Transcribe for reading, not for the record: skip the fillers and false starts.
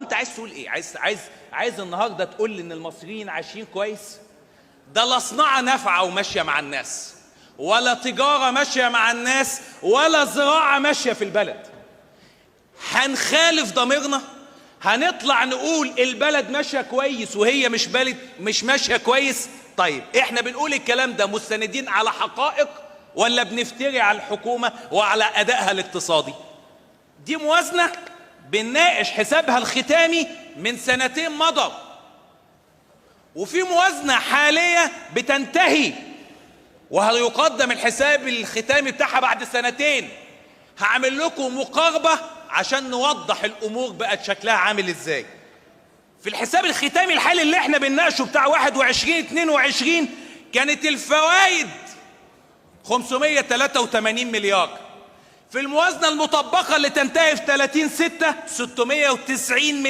انت عايز تقول ايه؟ عايز النهارده تقول ان المصريين عايشين كويس؟ ده لا صناعه نافعه وماشيه مع الناس، ولا تجاره ماشيه مع الناس، ولا زراعه ماشيه في البلد. هنخالف ضميرنا؟ هنطلع نقول البلد ماشيه كويس وهي مش ماشيه كويس؟ طيب احنا بنقول الكلام ده مستندين على حقائق ولا بنفتري على الحكومه وعلى ادائها الاقتصادي؟ دي موازنه بنناقش حسابها الختامي من سنتين مضى، وفي موازنه حاليه بتنتهي وهيقدم الحساب الختامي بتاعها بعد سنتين. هعمل لكم مقاربه عشان نوضح الامور بقت شكلها عامل ازاي. في الحساب الختامي الحالي اللي احنا بنناقشه بتاع 21-22 كانت الفوائد 583 مليار. في الموازنه المطبقه اللي تنتهي في 30/6 690 مليار.